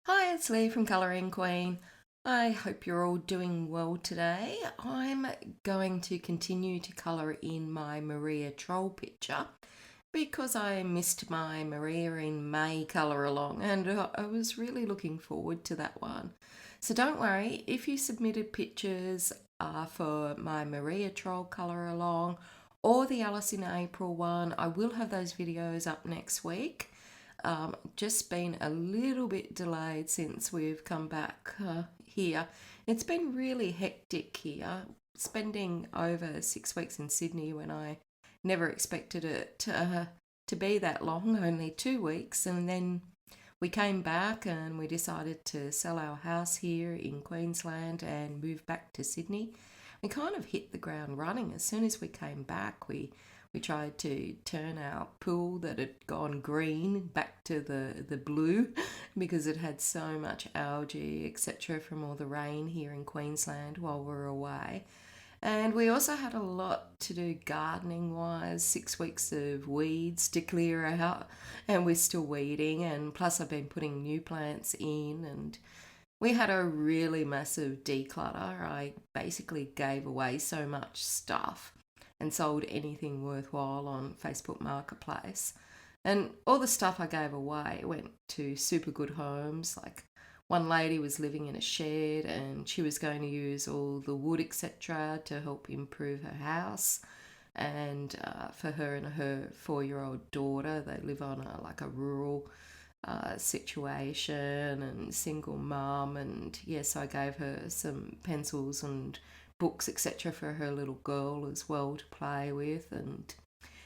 Hi, it's Lee from Colouring Queen. I hope you're all doing well today. I'm going to continue to colour in my Maria Troll picture because I missed my Maria in May colour along and I was really looking forward to that one. So don't worry, if you submitted pictures for my Maria Troll colour along or the Alice in April one, I will have those videos up next week. Just been a little bit delayed since we've come back here. It's been really hectic here, spending over 6 weeks in Sydney when I never expected it to be that long, only 2 weeks. And then we came back and we decided to sell our house here in Queensland and move back to Sydney. We kind of hit the ground running as soon as we came back. We tried to turn our pool that had gone green back to the blue because it had so much algae, etc., from all the rain here in Queensland while we were away. And we also had a lot to do gardening wise, 6 weeks of weeds to clear out, and we're still weeding. And plus, I've been putting new plants in, and we had a really massive declutter. I basically gave away so much stuff and sold anything worthwhile on Facebook Marketplace. And all the stuff I gave away went to super good homes. Like one lady was living in a shed and she was going to use all the wood, etc., to help improve her house. And for her and her 4-year-old daughter, they live on a rural situation and single mum. And yes, I gave her some pencils and books, etc., for her little girl as well to play with. And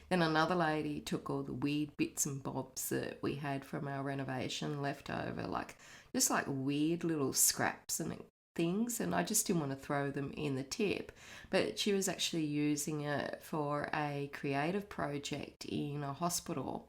then another lady took all the weird bits and bobs that we had from our renovation left over, just like weird little scraps and things, and I just didn't want to throw them in the tip. But she was actually using it for a creative project in a hospital.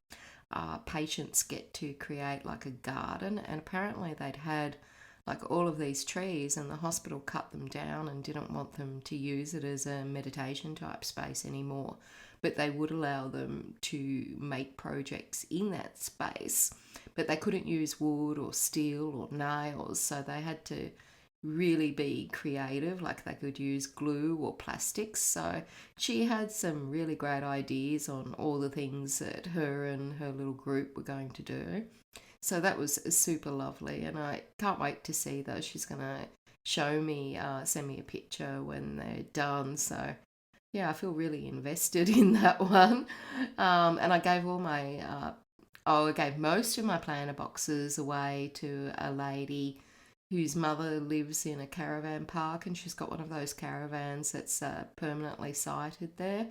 Patients get to create like a garden, and apparently they'd had like all of these trees, and the hospital cut them down and didn't want them to use it as a meditation type space anymore. But they would allow them to make projects in that space, but they couldn't use wood or steel or nails, so they had to really be creative, like they could use glue or plastics. So she had some really great ideas on all the things that her and her little group were going to do. So that was super lovely, and I can't wait to see those. She's going to show me, send me a picture when they're done. So yeah, I feel really invested in that one. And I gave I gave most of my planter boxes away to a lady whose mother lives in a caravan park, and she's got one of those caravans that's permanently sited there.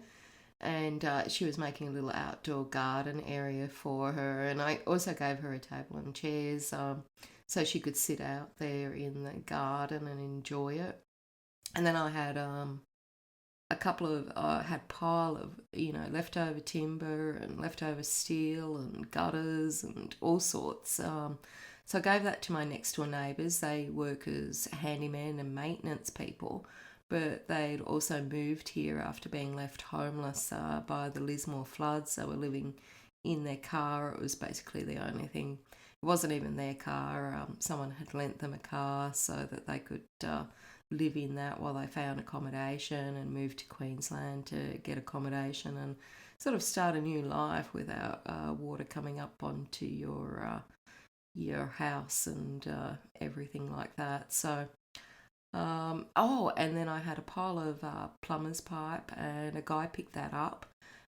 And she was making a little outdoor garden area for her. And I also gave her a table and chairs so she could sit out there in the garden and enjoy it. And then I had a couple of had pile of leftover timber and leftover steel and gutters and all sorts. So I gave that to my next door neighbours. They work as handyman and maintenance people, but they'd also moved here after being left homeless by the Lismore floods. They were living in their car. It was basically the only thing. It wasn't even their car. Someone had lent them a car so that they could live in that while they found accommodation and moved to Queensland to get accommodation and sort of start a new life without water coming up onto your house and everything like that. So and then I had a pile of plumber's pipe, and a guy picked that up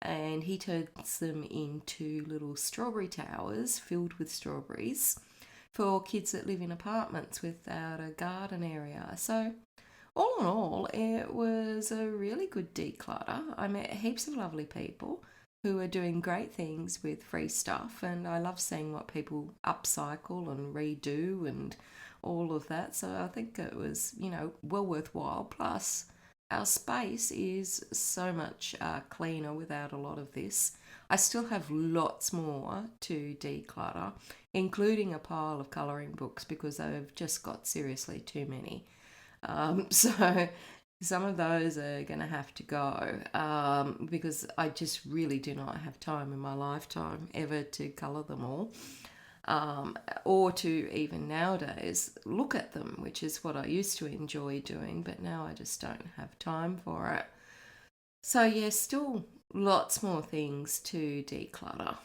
and he turns them into little strawberry towers filled with strawberries for kids that live in apartments without a garden area. So, all in all, it was a really good declutter. I met heaps of lovely people who are doing great things with free stuff, and I love seeing what people upcycle and redo and all of that. So I think it was, well worthwhile. Plus, our space is so much cleaner without a lot of this. I still have lots more to declutter, including a pile of colouring books because I've just got seriously too many. So some of those are going to have to go because I just really do not have time in my lifetime ever to colour them all. or to even nowadays look at them, which is what I used to enjoy doing, but now I just don't have time for it. So, yeah, still lots more things to declutter.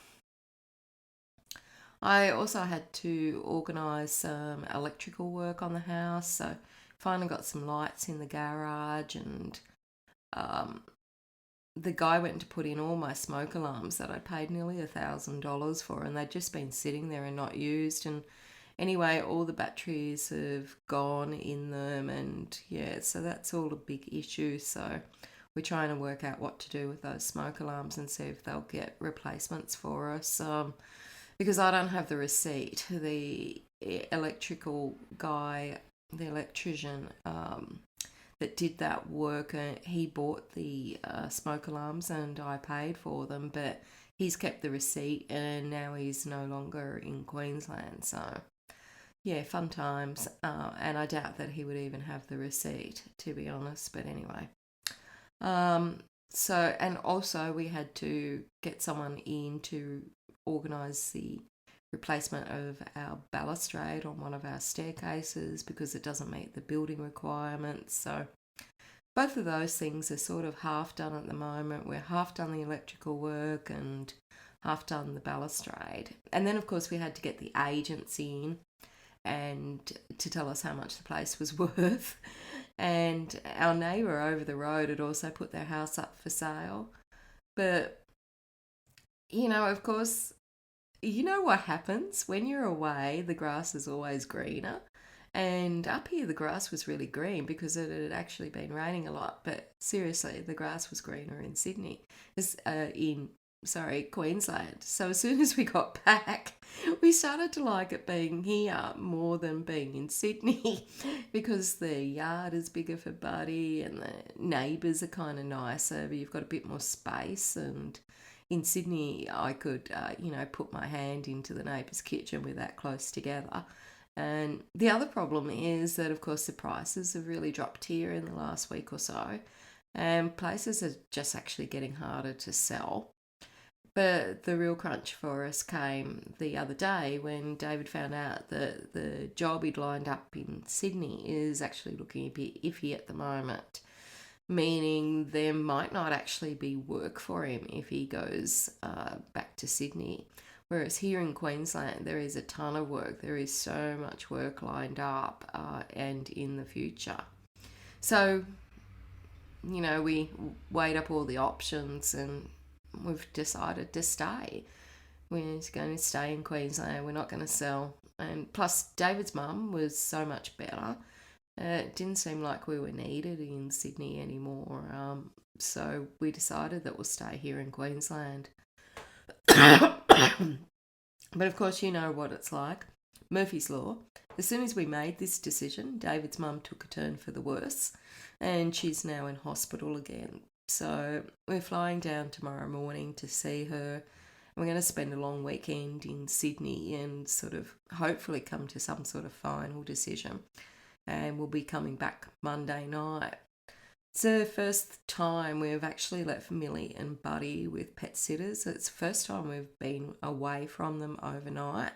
I also had to organise some electrical work on the house, so finally got some lights in the garage, and um, the guy went to put in all my smoke alarms that I paid nearly $1,000 for, and they'd just been sitting there and not used. And anyway, all the batteries have gone in them, and yeah, so that's all a big issue. So we're trying to work out what to do with those smoke alarms and see if they'll get replacements for us. Because I don't have the receipt. The electrical guy, the electrician that did that work, he bought the smoke alarms and I paid for them, but he's kept the receipt and now he's no longer in Queensland. So, yeah, fun times. And I doubt that he would even have the receipt, to be honest. But anyway. So, and also we had to get someone in to organise the replacement of our balustrade on one of our staircases because it doesn't meet the building requirements. So both of those things are sort of half done at the moment. We're half done the electrical work and half done the balustrade. And then, of course, we had to get the agents in and to tell us how much the place was worth. And our neighbour over the road had also put their house up for sale. But, of course, you know what happens? When you're away, the grass is always greener. And up here, the grass was really green because it had actually been raining a lot. But seriously, the grass was greener in Sydney, Queensland. So as soon as we got back, we started to like it being here more than being in Sydney because the yard is bigger for Buddy and the neighbours are kind of nicer, but you've got a bit more space. And in Sydney, I could, put my hand into the neighbour's kitchen. We're that close together. And the other problem is that, of course, the prices have really dropped here in the last week or so. And places are just actually getting harder to sell. But the real crunch for us came the other day when David found out that the job he'd lined up in Sydney is actually looking a bit iffy at the moment, meaning there might not actually be work for him if he goes back to Sydney. Whereas here in Queensland, there is a ton of work. There is so much work lined up and in the future. So, we weighed up all the options and we've decided to stay. We're going to stay in Queensland. We're not going to sell. And plus, David's mum was so much better. It didn't seem like we were needed in Sydney anymore. So we decided that we'll stay here in Queensland. But of course, you know what it's like. Murphy's Law. As soon as we made this decision, David's mum took a turn for the worse, and she's now in hospital again. So we're flying down tomorrow morning to see her. We're going to spend a long weekend in Sydney and sort of hopefully come to some sort of final decision. And we'll be coming back Monday night. It's the first time we've actually left Millie and Buddy with pet sitters. It's the first time we've been away from them overnight.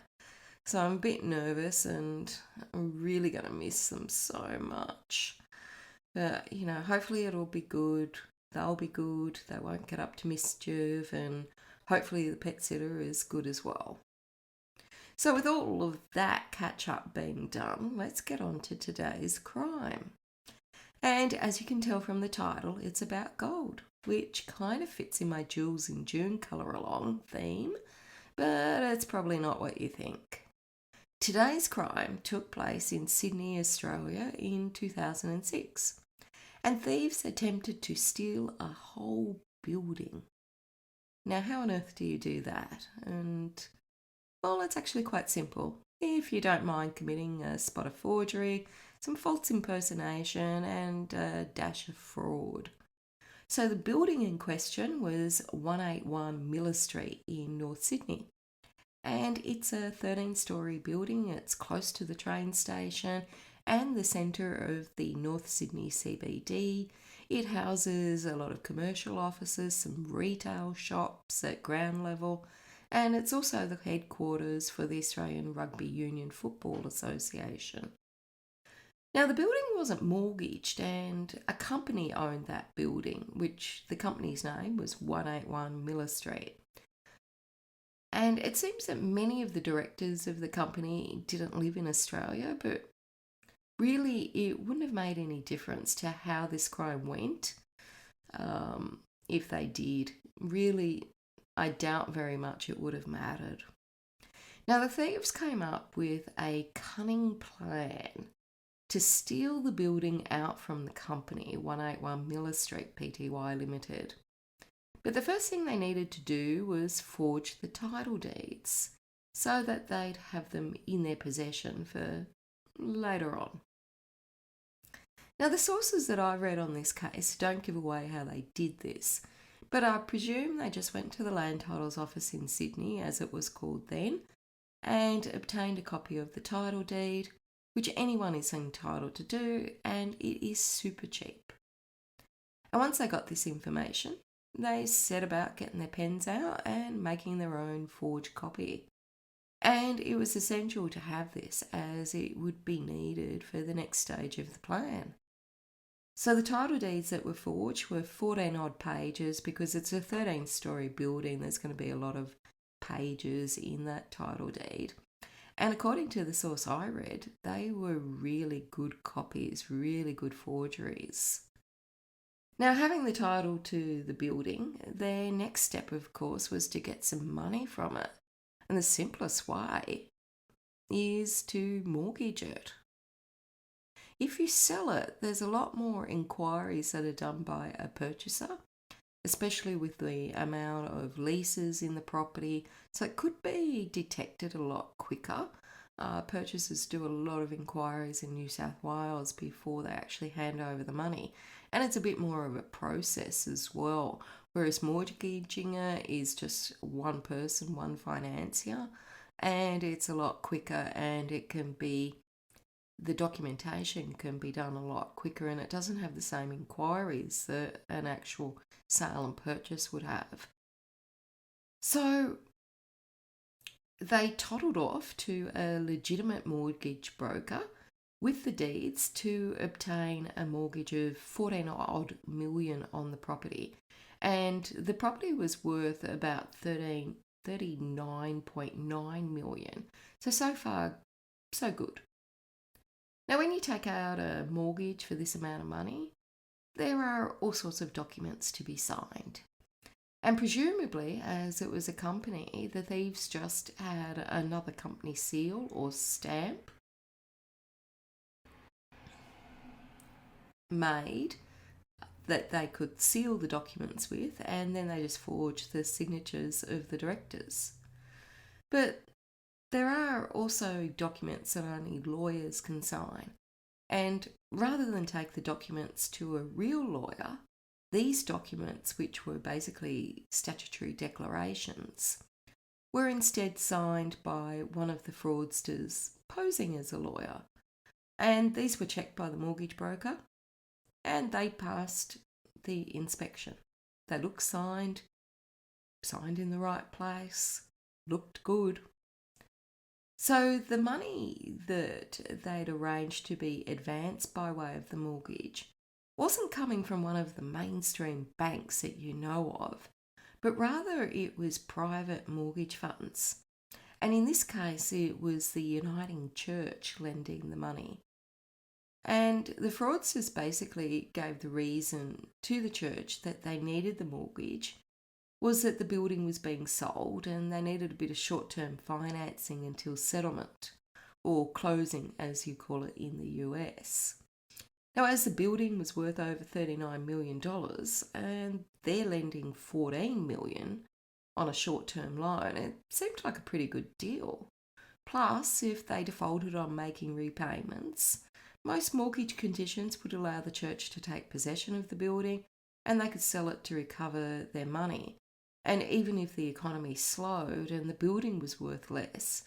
So I'm a bit nervous and I'm really going to miss them so much. But, hopefully it'll be good. They'll be good. They won't get up to mischief, and hopefully the pet sitter is good as well. So with all of that catch-up being done, let's get on to today's crime. And as you can tell from the title, it's about gold, which kind of fits in my Jules in June colour along theme, but it's probably not what you think. Today's crime took place in Sydney, Australia in 2006, and thieves attempted to steal a whole building. Now, how on earth do you do that? And, well, it's actually quite simple. If you don't mind committing a spot of forgery, some false impersonation, and a dash of fraud. So the building in question was 181 Miller Street in North Sydney. And it's a 13-storey building. It's close to the train station and the centre of the North Sydney CBD. It houses a lot of commercial offices, some retail shops at ground level, and it's also the headquarters for the Australian Rugby Union Football Association. Now, the building wasn't mortgaged, and a company owned that building, which the company's name was 181 Miller Street. And it seems that many of the directors of the company didn't live in Australia, but really it wouldn't have made any difference to how this crime went if they did. Really, I doubt very much it would have mattered. Now, the thieves came up with a cunning plan to steal the building out from the company, 181 Miller Street Pty Limited. But the first thing they needed to do was forge the title deeds so that they'd have them in their possession for later on. Now, the sources that I read on this case don't give away how they did this, but I presume they just went to the Land Titles Office in Sydney, as it was called then, and obtained a copy of the title deed, which anyone is entitled to do, and it is super cheap. And once they got this information, they set about getting their pens out and making their own forged copy. And it was essential to have this, as it would be needed for the next stage of the plan. So the title deeds that were forged were 14 odd pages, because it's a 13-storey building. There's going to be a lot of pages in that title deed. And according to the source I read, they were really good copies, really good forgeries. Now, having the title to the building, their next step, of course, was to get some money from it. And the simplest way is to mortgage it. If you sell it, there's a lot more inquiries that are done by a purchaser, especially with the amount of leases in the property. So it could be detected a lot quicker. Purchasers do a lot of inquiries in New South Wales before they actually hand over the money. And it's a bit more of a process as well. Whereas mortgaging it is just one person, one financier, and it's a lot quicker, and the documentation can be done a lot quicker, and it doesn't have the same inquiries that an actual sale and purchase would have. So they toddled off to a legitimate mortgage broker with the deeds to obtain a mortgage of 14 odd million on the property. And the property was worth about 39.9 million. So far, so good. Now, when you take out a mortgage for this amount of money, there are all sorts of documents to be signed. And presumably, as it was a company, the thieves just had another company seal or stamp made that they could seal the documents with, and then they just forged the signatures of the directors. But there are also documents that only lawyers can sign. And rather than take the documents to a real lawyer, these documents, which were basically statutory declarations, were instead signed by one of the fraudsters posing as a lawyer. And these were checked by the mortgage broker, and they passed the inspection. They looked signed in the right place, looked good. So the money that they'd arranged to be advanced by way of the mortgage wasn't coming from one of the mainstream banks that you know of, but rather it was private mortgage funds. And in this case, it was the Uniting Church lending the money. And the fraudsters basically gave the reason to the church that they needed the mortgage was that the building was being sold and they needed a bit of short-term financing until settlement, or closing as you call it in the US. Now, as the building was worth over $39 million and they're lending $14 million on a short-term loan, it seemed like a pretty good deal. Plus, if they defaulted on making repayments, most mortgage conditions would allow the church to take possession of the building and they could sell it to recover their money. And even if the economy slowed and the building was worth less,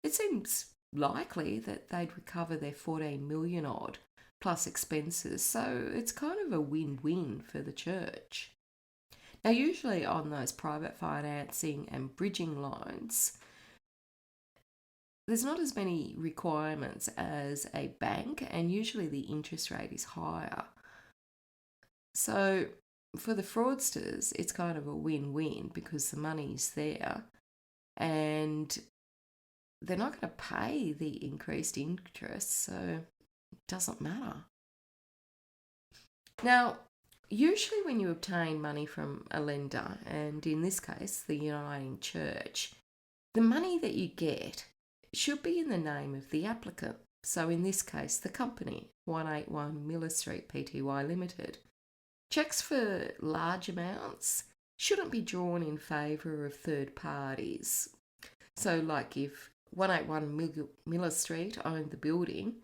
it seems likely that they'd recover their 14 million odd plus expenses. So it's kind of a win-win for the church. Now, usually on those private financing and bridging loans, there's not as many requirements as a bank, and usually the interest rate is higher. So for the fraudsters, it's kind of a win-win because the money's there and they're not going to pay the increased interest, so it doesn't matter. Now, usually when you obtain money from a lender, and in this case, the Uniting Church, the money that you get should be in the name of the applicant. So in this case, the company, 181 Miller Street Pty Limited. Cheques for large amounts shouldn't be drawn in favour of third parties. So like if 181 Miller Street owned the building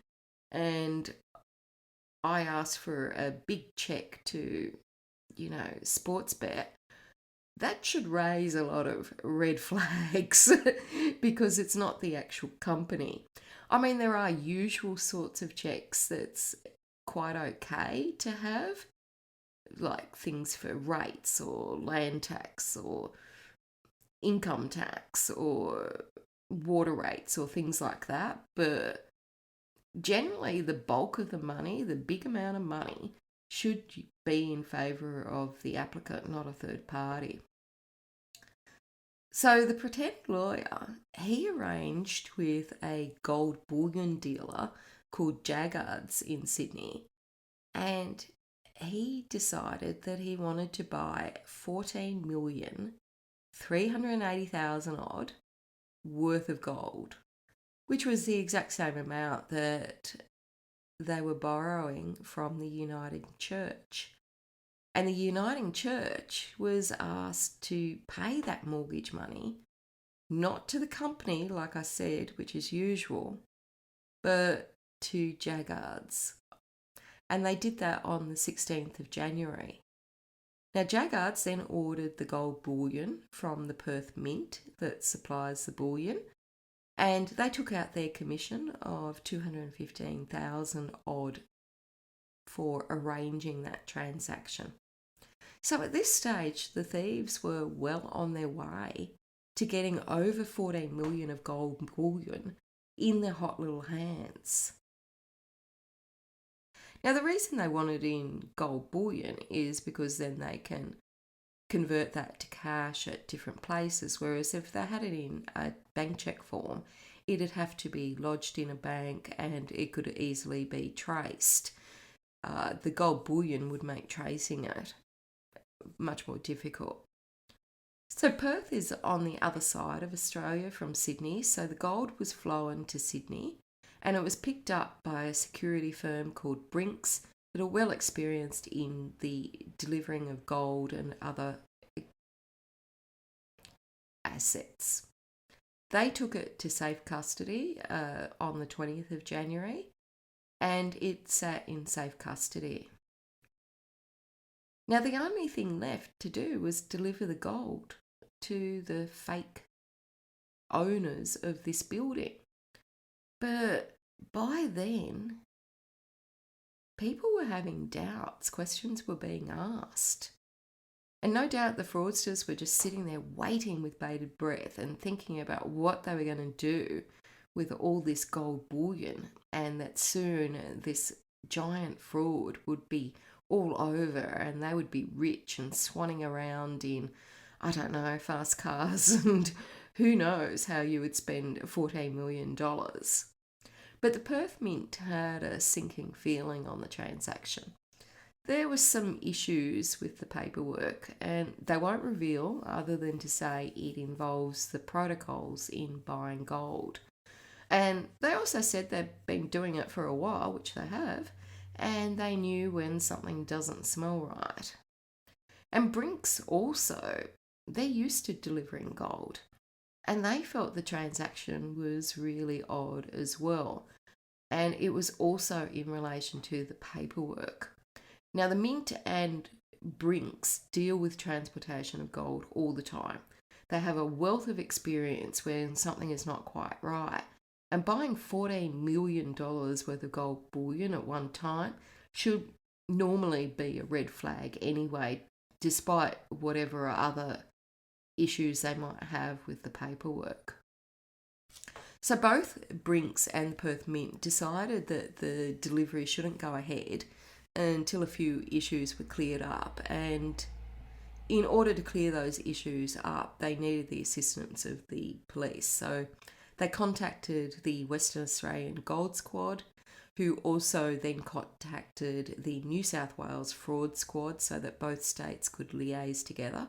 and I asked for a big cheque to, Sportsbet, that should raise a lot of red flags because it's not the actual company. I mean, there are usual sorts of checks that's quite okay to have, like things for rates or land tax or income tax or water rates or things like that. But generally, the bulk of the money, the big amount of money, should be in favour of the applicant, not a third party. So the pretend lawyer, he arranged with a gold bullion dealer called Jaggards in Sydney, and he decided that he wanted to buy 14,380,000 odd worth of gold, which was the exact same amount that they were borrowing from the Uniting Church. And the Uniting Church was asked to pay that mortgage money, not to the company, like I said, which is usual, but to Jaggards. And they did that on the 16th of January. Now, Jaggards then ordered the gold bullion from the Perth Mint that supplies the bullion, and they took out their commission of 215,000 odd for arranging that transaction. So at this stage, the thieves were well on their way to getting over 14 million of gold bullion in their hot little hands. Now, the reason they wanted in gold bullion is because then they can convert that to cash at different places, whereas if they had it in a bank cheque form, it'd have to be lodged in a bank and it could easily be traced. The gold bullion would make tracing it much more difficult. So Perth is on the other side of Australia from Sydney, so the gold was flown to Sydney and it was picked up by a security firm called Brinks that are well experienced in the delivering of gold and other assets. They took it to safe custody on the 20th of January and it sat in safe custody. Now, the only thing left to do was deliver the gold to the fake owners of this building. But by then, people were having doubts, questions were being asked. And no doubt the fraudsters were just sitting there waiting with bated breath and thinking about what they were going to do with all this gold bullion, and that soon this giant fraud would be all over and they would be rich and swanning around in, I don't know, fast cars and who knows how you would spend $14 million. But the Perth Mint had a sinking feeling on the transaction. There were some issues with the paperwork and they won't reveal other than to say it involves the protocols in buying gold. And they also said they've been doing it for a while, which they have, and they knew when something doesn't smell right. And Brinks also, they're used to delivering gold, and they felt the transaction was really odd as well. And it was also in relation to the paperwork. Now, the Mint and Brinks deal with transportation of gold all the time. They have a wealth of experience when something is not quite right. And buying $14 million worth of gold bullion at one time should normally be a red flag anyway despite whatever other issues they might have with the paperwork. So both Brinks and the Perth Mint decided that the delivery shouldn't go ahead until a few issues were cleared up, and in order to clear those issues up, they needed the assistance of the police. So they contacted the Western Australian Gold Squad, who also then contacted the New South Wales Fraud Squad so that both states could liaise together.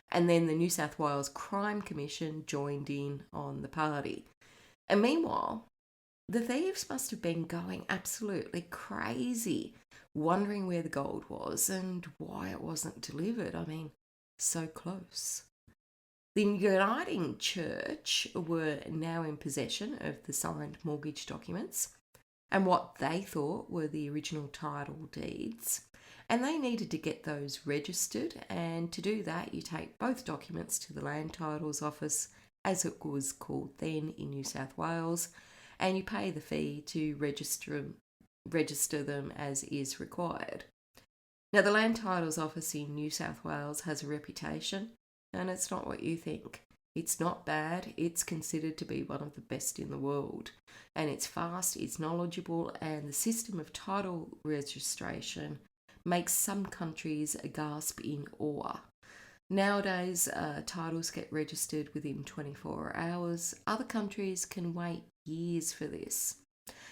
And then the New South Wales Crime Commission joined in on the party. And meanwhile, the thieves must have been going absolutely crazy, wondering where the gold was and why it wasn't delivered. I mean, so close. The Uniting Church were now in possession of the signed mortgage documents and what they thought were the original title deeds. And they needed to get those registered, and to do that, you take both documents to the Land Titles Office, as it was called then in New South Wales, and you pay the fee to register them as is required. Now, the Land Titles Office in New South Wales has a reputation, and it's not what you think. It's not bad. It's considered to be one of the best in the world. And it's fast, it's knowledgeable, and the system of title registration makes some countries gasp in awe. Nowadays, titles get registered within 24 hours. Other countries can wait years for this.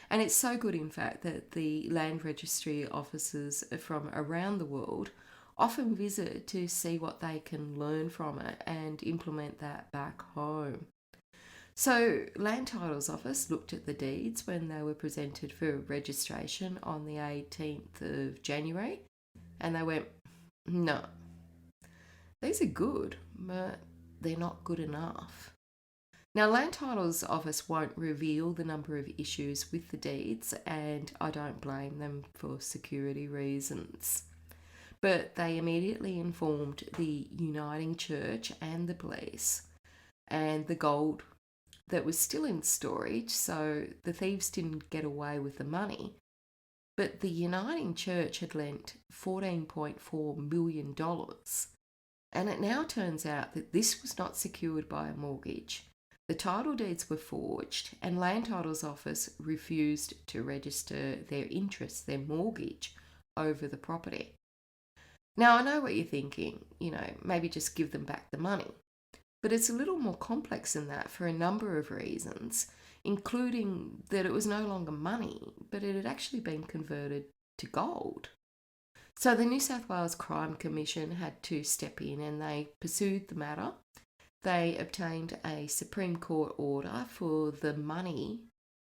And it's so good, in fact, that the land registry officers from around the world often visit to see what they can learn from it and implement that back home. So, Land Titles Office looked at the deeds when they were presented for registration on the 18th of January, and they went, no, these are good, but they're not good enough. Now, Land Titles Office won't reveal the number of issues with the deeds, and I don't blame them for security reasons. But they immediately informed the Uniting Church and the police, and the gold that was still in storage, so the thieves didn't get away with the money. But the Uniting Church had lent $14.4 million. And it now turns out that this was not secured by a mortgage. The title deeds were forged, and Land Titles Office refused to register their interest, their mortgage, over the property. Now, I know what you're thinking, maybe just give them back the money. But it's a little more complex than that for a number of reasons, including that it was no longer money, but it had actually been converted to gold. So the New South Wales Crime Commission had to step in, and they pursued the matter. They obtained a Supreme Court order for the money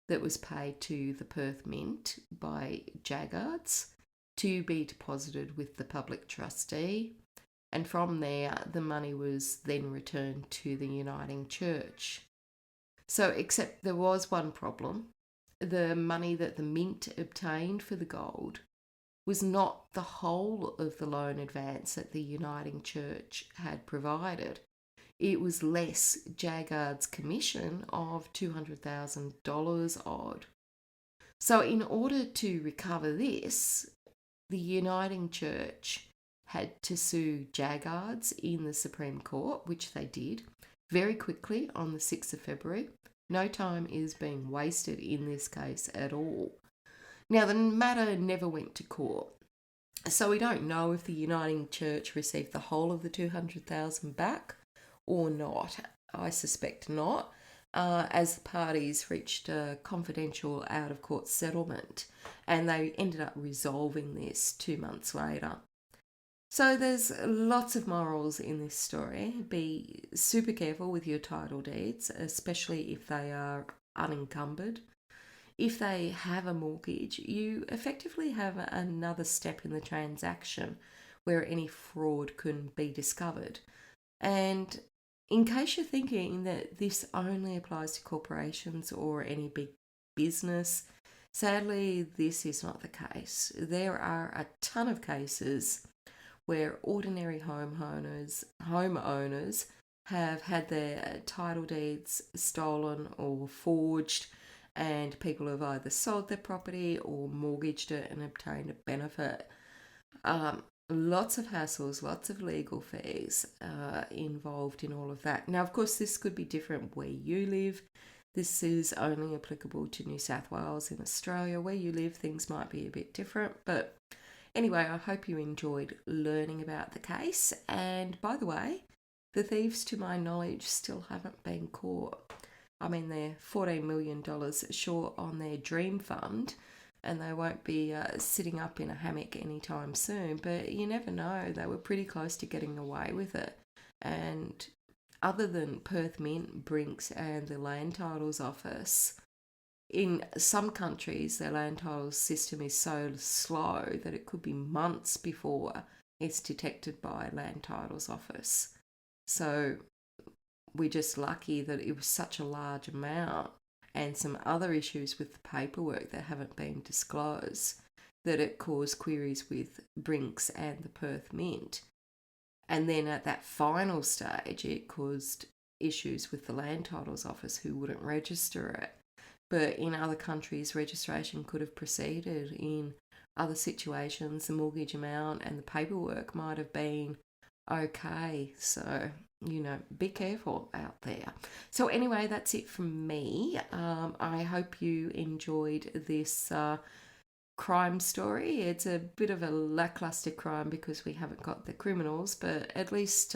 that was paid to the Perth Mint by Jaggards to be deposited with the public trustee. And from there, the money was then returned to the Uniting Church. So, except there was one problem. The money that the Mint obtained for the gold was not the whole of the loan advance that the Uniting Church had provided. It was less Jaggards' commission of $200,000 odd. So, in order to recover this, the Uniting Church had to sue Jaggards in the Supreme Court, which they did very quickly on the 6th of February. No time is being wasted in this case at all. Now, the matter never went to court, so we don't know if the Uniting Church received the whole of the $200,000 back or not. I suspect not, as the parties reached a confidential out-of-court settlement, and they ended up resolving this 2 months later. So there's lots of morals in this story. Be super careful with your title deeds, especially if they are unencumbered. If they have a mortgage, you effectively have another step in the transaction where any fraud can be discovered. And in case you're thinking that this only applies to corporations or any big business, sadly, this is not the case. There are a ton of cases where ordinary homeowners have had their title deeds stolen or forged, and people have either sold their property or mortgaged it and obtained a benefit. lots of hassles, lots of legal fees involved in all of that. Now, of course, this could be different where you live. This is only applicable to New South Wales in Australia. Where you live, things might be a bit different. But anyway, I hope you enjoyed learning about the case. And by the way, the thieves, to my knowledge, still haven't been caught. I mean, they're $14 million short on their dream fund, and they won't be sitting up in a hammock anytime soon. But you never know, they were pretty close to getting away with it. And other than Perth Mint, Brinks, and the Land Titles Office, in some countries, their land titles system is so slow that it could be months before it's detected by Land Titles Office. So we're just lucky that it was such a large amount and some other issues with the paperwork that haven't been disclosed that it caused queries with Brinks and the Perth Mint. And then at that final stage, it caused issues with the Land Titles Office who wouldn't register it. But in other countries, registration could have proceeded. In other situations, the mortgage amount and the paperwork might have been okay. So, be careful out there. So, anyway, that's it from me. I hope you enjoyed this crime story. It's a bit of a lackluster crime because we haven't got the criminals, but at least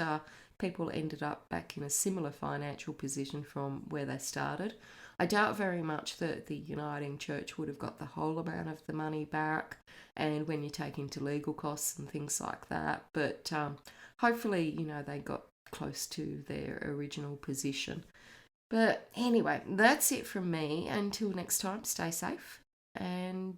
people ended up back in a similar financial position from where they started. I doubt very much that the Uniting Church would have got the whole amount of the money back, and when you take into legal costs and things like that, but hopefully, they got close to their original position. But anyway, that's it from me. Until next time, stay safe and